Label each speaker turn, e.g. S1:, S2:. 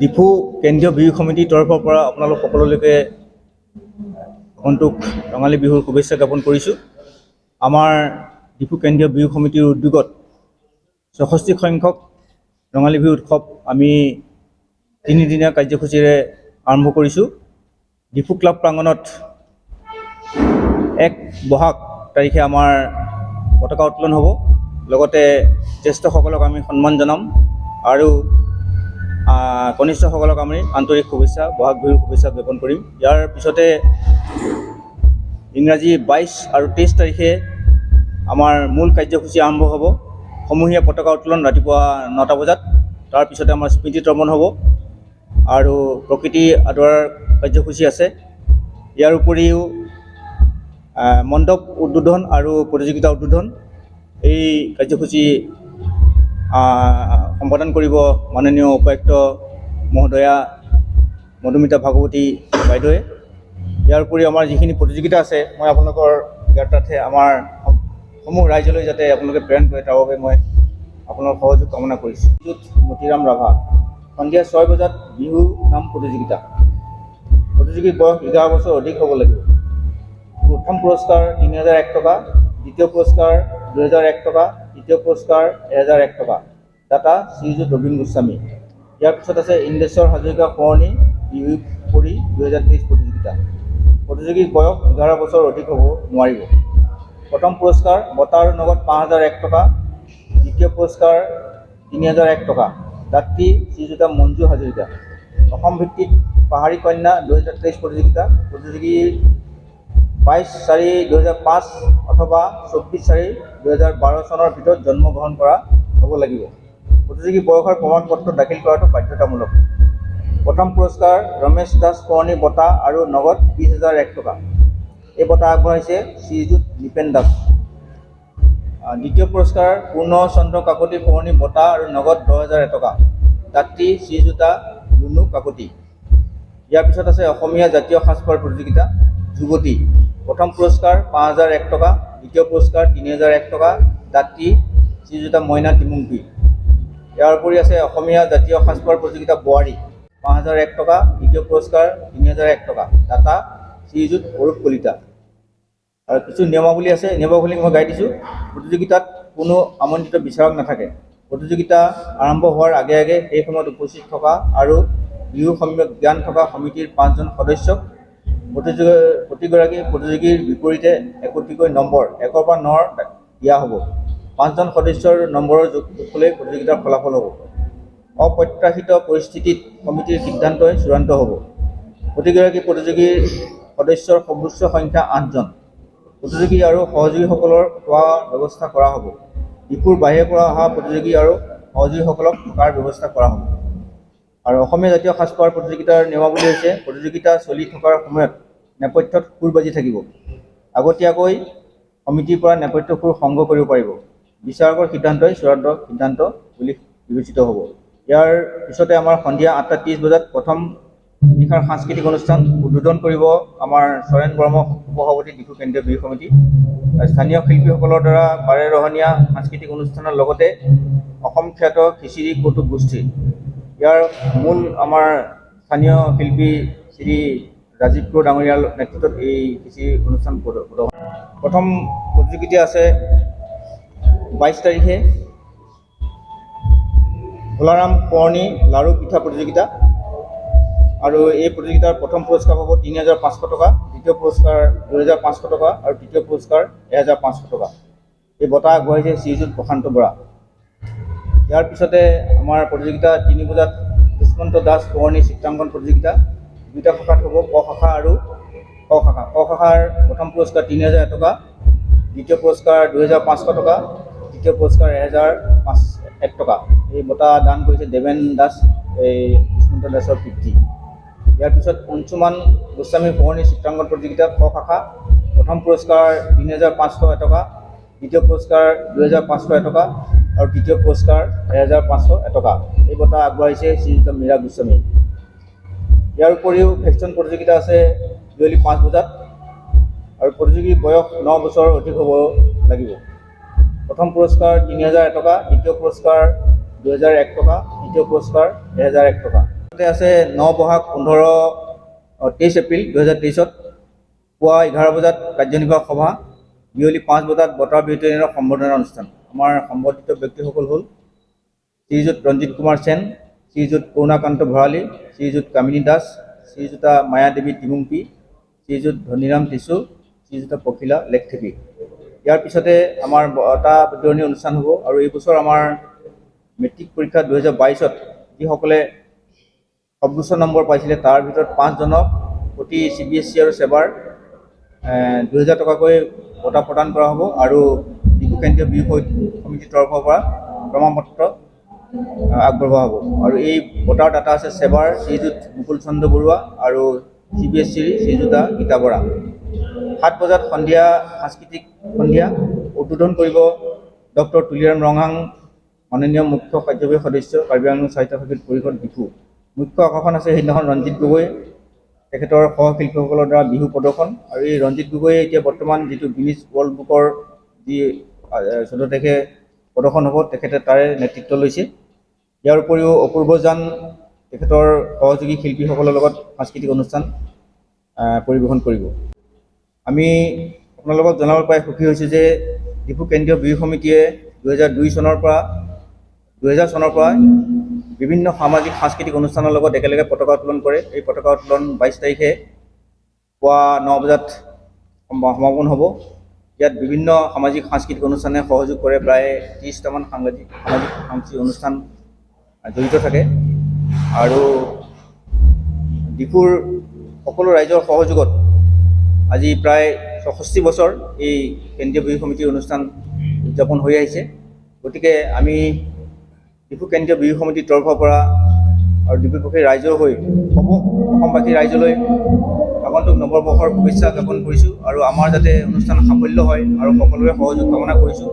S1: ডিফু কেন্দ্ৰীয় বিহু সমিতিৰ তৰফৰ পৰা আপোনালোক সকলোলৈকে আগন্তুক ৰঙালী বিহুৰ শুভেচ্ছা জ্ঞাপন কৰিছোঁ। আমাৰ ডিফু কেন্দ্ৰীয় বিহু সমিতিৰ উদ্যোগত ৬৬ সংখ্যক ৰঙালী বিহু উৎসৱ আমি ৩ দিনীয়া কাৰ্যসূচীৰে আৰম্ভ কৰিছোঁ। ডিফু ক্লাব প্ৰাংগণত ১ বহাগ তাৰিখে আমাৰ পতাকা উত্তোলন হ'ব। লগতে জ্যেষ্ঠসকলক আমি সন্মান জনাম আৰু কনিষ্ঠসকলক আমি আন্তৰিক শুভেচ্ছা বহাগ বিহুৰ শুভেচ্ছা জ্ঞাপন কৰিম। ইয়াৰ পিছতে ইংৰাজী ২২ আৰু ২৩ তাৰিখে আমাৰ মূল কাৰ্যসূচী আৰম্ভ হ'ব। সমূহীয়া পতাকা উত্তোলন ৰাতিপুৱা ৯টা বজাত। তাৰপিছতে আমাৰ স্মৃতি তৰ্পণ হ'ব আৰু প্ৰকৃতি আদৰাৰ কাৰ্যসূচী আছে। ইয়াৰ উপৰিও মণ্ডপ উদ্বোধন আৰু প্ৰতিযোগিতা উদ্বোধন এই কাৰ্যসূচী সম্পাদন কৰিব মাননীয় উপায়ুক্ত মহোদয়া মধুমিতা ভাগৱতী বাইদেৱে। ইয়াৰ উপৰিও আমাৰ যিখিনি প্ৰতিযোগিতা আছে মই আপোনালোকৰ ইয়াতে আমাৰ সমূহ ৰাইজলৈ যাতে আপোনালোকে প্ৰেৰণ কৰে তাৰ বাবে মই আপোনালোকৰ সহযোগ কামনা কৰিছোঁ। মতিৰাম ৰাভা সন্ধিয়া ৬ বজাত বিহু নাম প্ৰতিযোগিতা। প্ৰতিযোগীৰ বয়স ১১ বছৰ অধিক হ'ব লাগিব। প্ৰথম পুৰস্কাৰ ৩,০০১ টকা, দ্বিতীয় পুৰস্কাৰ ২,০০১ টকা, তৃতীয় পুৰস্কাৰ ১,০০১ টকা। দাতা শ্ৰীযুত ৰবীন গোস্বামী। ইয়াৰ পিছত আছে ইন্দ্ৰেশ্বৰ হাজৰিকা সোঁৱৰণী বিহু কৰি ২০২৩ প্ৰতিযোগিতা। প্ৰতিযোগীৰ বয়স ১১ বছৰ অধিক হ'ব নোৱাৰিব। প্ৰথম পুৰস্কাৰ বঁটা আৰু নগদ ৫,০০১ টকা, দ্বিতীয় পুৰস্কাৰ ৩,০০১ টকা। দাত্ৰী শ্ৰীযুতা মঞ্জু হাজৰিকা। অসম ভিত্তিক পাহাৰী কন্যা ২০২৩ প্ৰতিযোগিতা। প্ৰতিযোগীৰ ২২/৪/২০০৫ অথবা ২৪/৪/২০১২ চনৰ ভিতৰত জন্মগ্ৰহণ কৰা হ'ব লাগিব। প্ৰতিযোগী বয়সৰ প্ৰমাণ পত্ৰ দাখিল কৰাটো বাধ্যতামূলক। প্ৰথম পুৰস্কাৰ ৰমেশ দাস সোঁৱৰণী বঁটা আৰু নগদ ২০,০০১ টকা। এই বঁটা আগবঢ়াইছে শ্ৰীযুত নিপেন দাস। দ্বিতীয় পুৰস্কাৰ পূৰ্ণ চন্দ্ৰ কাকতি সোঁৱৰণী বঁটা আৰু নগদ ১০,০০০ টকা। দাত্ৰী শ্ৰীযুতা লুনু কাকতি। ইয়াৰ পিছত আছে অসমীয়া জাতীয় সাজপাৰ প্ৰতিযোগিতা যুৱতী। প্ৰথম পুৰস্কাৰ ৫,০০১ টকা, দ্বিতীয় পুৰস্কাৰ ৩,০০১ টকা। দাত্ৰী শ্ৰীযুতা মইনা টিমুংপি। ইয়াৰ উপৰি আছে অসমীয়া জাতীয় সাজপাৰ প্ৰতিযোগিতা বোৱাৰী ৫,০০১ টকা, দ্বিতীয় পুৰস্কাৰ ৩,০০১ টকা। দাতা শ্ৰীযুত অৰূপ কলিতা। আৰু কিছু নিয়মাৱলী আছে, নিয়মাৱলী মই গাই দিছোঁ। প্ৰতিযোগিতাত কোনো আমন্ত্ৰিত বিচাৰক নাথাকে। প্ৰতিযোগিতা আৰম্ভ হোৱাৰ আগে আগে সেই সময়ত উপস্থিত থকা আৰু বিহু সম্যক জ্ঞান থকা সমিতিৰ ৫জন সদস্যক প্ৰতিগৰাকী প্ৰতিযোগীৰ বিপৰীতে একোটিকৈ নম্বৰ ১ৰ পৰা ৯ দিয়া হ'ব। ৫জন সদস্যৰ নম্বৰৰ যোগফলে প্ৰতিযোগিতাৰ ফলাফল হ'ব। অপ্ৰত্যাশিত পৰিস্থিতিত সমিতিৰ সিদ্ধান্তই চূড়ান্ত হ'ব। প্ৰতিগৰাকী প্ৰতিযোগীৰ সদস্যৰ সৰ্বোচ্চ সংখ্যা ৮জন। প্ৰতিযোগী আৰু সহযোগীসকলৰ খোৱাৰ ব্যৱস্থা কৰা হ'ব। ডিফুৰ বাহিৰৰ পৰা অহা প্ৰতিযোগী আৰু সহযোগীসকলক থকাৰ ব্যৱস্থা কৰা হ'ব। আৰু অসমীয়া জাতীয় সাজপাৰ প্ৰতিযোগিতাৰ নিয়মাৱলী হৈছে প্ৰতিযোগিতা চলি থকাৰ সময়ত নেপথ্যত সুৰ বাজি থাকিব। আগতীয়াকৈ সমিতিৰ পৰা নেপথ্য সুৰ সংগ্ৰহ কৰিব পাৰিব। বিচাৰকৰ সিদ্ধান্তই চূড়ান্ত সিদ্ধান্ত বুলি বিবেচিত হ'ব। ইয়াৰ পিছতে আমাৰ সন্ধিয়া ৮:৩০ বজাত প্ৰথম নিশাৰ সাংস্কৃতিক অনুষ্ঠান উদ্বোধন কৰিব আমাৰ চৰেণ বৰ্মা সভাপতি ডিফু কেন্দ্ৰীয় বিহু সমিতি। স্থানীয় শিল্পীসকলৰ দ্বাৰা বাৰেৰহণীয়া সাংস্কৃতিক অনুষ্ঠানৰ লগতে অসম খ্যাত খিচিৰি কৌতুক গোষ্ঠী। ইয়াৰ মূল আমাৰ স্থানীয় শিল্পী শ্ৰী ৰাজীৱ প্ৰ ডাঙৰীয়াৰ নেতৃত্বত এই খিচিৰি অনুষ্ঠান প্ৰদৰ্শন। প্ৰথম প্ৰতিযোগিতা আছে ২২ তাৰিখে ভোলাৰাম সোঁৱৰণী লাড়ু পিঠা প্ৰতিযোগিতা। আৰু এই প্ৰতিযোগিতাৰ প্ৰথম পুৰস্কাৰ পাব ৩,৫০০ টকা, দ্বিতীয় পুৰস্কাৰ ২,৫০০ টকা আৰু তৃতীয় পুৰস্কাৰ ১,৫০০ টকা। এই বঁটা আগবঢ়াইছে শ্ৰীযুত প্ৰশান্ত বৰা। ইয়াৰ পিছতে আমাৰ প্ৰতিযোগিতা ৩ বজাত দুষ্মন্ত দাস সোঁৱৰণী চিত্ৰাংকন প্ৰতিযোগিতা। দুটা শাখাত হ'ব, ক শাখা আৰু খ শাখা। ক শাখাৰ প্ৰথম পুৰস্কাৰ ৩,০০০ টকা, দ্বিতীয় পুৰস্কাৰ ২,৫০০ টকা, তৃতীয় পুৰস্কাৰ ১,০০১ টকা। এই বঁটা দান কৰিছে দেৱেন দাস, এই দুষ্মন্ত দাসৰ পিতৃ। ইয়াৰ পিছত অঞ্চুমান গোস্বামী সোঁৱৰণী চিত্ৰাংকন প্ৰতিযোগিতা খ শাখা। প্ৰথম পুৰস্কাৰ ৩,৫০০ টকা, দ্বিতীয় পুৰস্কাৰ ২,৫০০ টকা আৰু তৃতীয় পুৰস্কাৰ ১,৫০০ টকা। এই বঁটা আগবঢ়াইছে শ্ৰীযুত মীৰা গোস্বামী। ইয়াৰ উপৰিও ভেকচন প্ৰতিযোগিতা আছে বিয়লি ৫ বজাত আৰু প্ৰতিযোগীৰ বয়স ৯ বছৰ অধিক হ'ব লাগিব। প্ৰথম পুৰস্কাৰ ৩,০০০ টকা, দ্বিতীয় পুৰস্কাৰ ২,০০১ টকা, তৃতীয় পুৰস্কাৰ ১,০০১ টকা। তাতে আছে 9 বহাগ 23 এপ্ৰিল 2023 পুৱা 11 বজাত কাৰ্যনিৰ্বাহক সভা, বিয়লি 5 বজাত বঁটা বিতৰণৰ সম্বৰ্ধনা অনুষ্ঠান। আমাৰ সম্বৰ্ধিত ব্যক্তিসকল হ'ল শ্ৰীযুত ৰঞ্জিত কুমাৰ সেন, শ্ৰীযুত কৰুণাকান্ত ভৰালী, শ্ৰীযুত কামিনী দাস, শ্ৰীযুতা মায়াদেৱী টিমুংপি, শ্ৰীযুত ধনীৰাম টিছু, শ্ৰীযুতা পখিলা লেকথেপী। ইয়াৰ পিছতে আমাৰ বঁটা বিতৰণী অনুষ্ঠান হ'ব। আৰু এই বছৰ আমাৰ মেট্ৰিক পৰীক্ষা 2022ত যিসকলে সৰ্বোচ্চ নম্বৰ পাইছিলে তাৰ ভিতৰত 5 জনক প্ৰতি CBSE আৰু সেবাৰ 2000 টকাকৈ বঁটা প্ৰদান কৰা হ'ব। আৰু ডিফু কেন্দ্ৰীয় বিহু সমিতিৰ তৰফৰ পৰা প্ৰমাণপত্ৰ আগবঢ়োৱা হ'ব। আৰু এই বঁটাৰ দাতা আছে সেবাৰ শ্ৰীযুত মুকুল চন্দ্ৰ বৰুৱা আৰু CBSEৰ শ্ৰীযুতা গীতা বৰা। 7 বজাত সন্ধিয়া সাংস্কৃতিক সন্ধিয়া উদ্বোধন কৰিব ডক্টৰ তুলিৰাম ৰংহাং, মাননীয় মুখ্য কাৰ্যবাহী সদস্য, কাৰ্বি আংলং সাহিত্য সংগীত পৰিষদ ডিফু। মুখ্য আকৰ্ষণ আছে সেইদিনাখন ৰঞ্জিত গগৈ, তেখেতৰ সহশিল্পীসকলৰ দ্বাৰা বিহু প্ৰদৰ্শন। আৰু এই ৰঞ্জিত গগৈয়ে এতিয়া বৰ্তমান যিটো গিনিজ ৱৰ্ল্ড বুকৰ যি 14 তাৰিখে প্ৰদৰ্শন হ'ব, তেখেতে তাৰে নেতৃত্ব লৈছে। ইয়াৰ উপৰিও অপূৰ্বজান তেখেতৰ সহযোগী শিল্পীসকলৰ লগত সাংস্কৃতিক অনুষ্ঠান পৰিৱেশন কৰিব। আমি আপোনালোকক জনাব পাই সুখী হৈছোঁ যে ডিফু কেন্দ্ৰীয় বিহু সমিতিয়ে 2002 চনৰ পৰা বিভিন্ন সামাজিক সাংস্কৃতিক অনুষ্ঠানৰ লগত একেলগে পতাকা উত্তোলন কৰে। এই পতাকা উত্তোলন 22 তাৰিখে পুৱা 9 বজাত সমাপন হ'ব। ইয়াত বিভিন্ন সামাজিক সাংস্কৃতিক অনুষ্ঠানে সহযোগ কৰে। প্ৰায় 30টামান সামাজিক সাংস্কৃতিক অনুষ্ঠান জড়িত থাকে। আৰু ডিফুৰ সকলো ৰাইজৰ সহযোগত আজি প্ৰায় 64 বছৰ এই কেন্দ্ৰীয় বিহু সমিতিৰ অনুষ্ঠান উদযাপন হৈ আহিছে। গতিকে আমি ডিফু কেন্দ্ৰীয় বিহু সমিতিৰ তৰফৰ পৰা আৰু ডিফুবাসীৰ ৰাইজৰ হৈ অসমবাসী ৰাইজলৈ আগন্তুক নৱবৰ্ষৰ শুভেচ্ছা জ্ঞাপন কৰিছোঁ। আৰু আমাৰ যাতে অনুষ্ঠান সাফল্য হয় আৰু সকলোৰে সহযোগ কামনা কৰিছোঁ।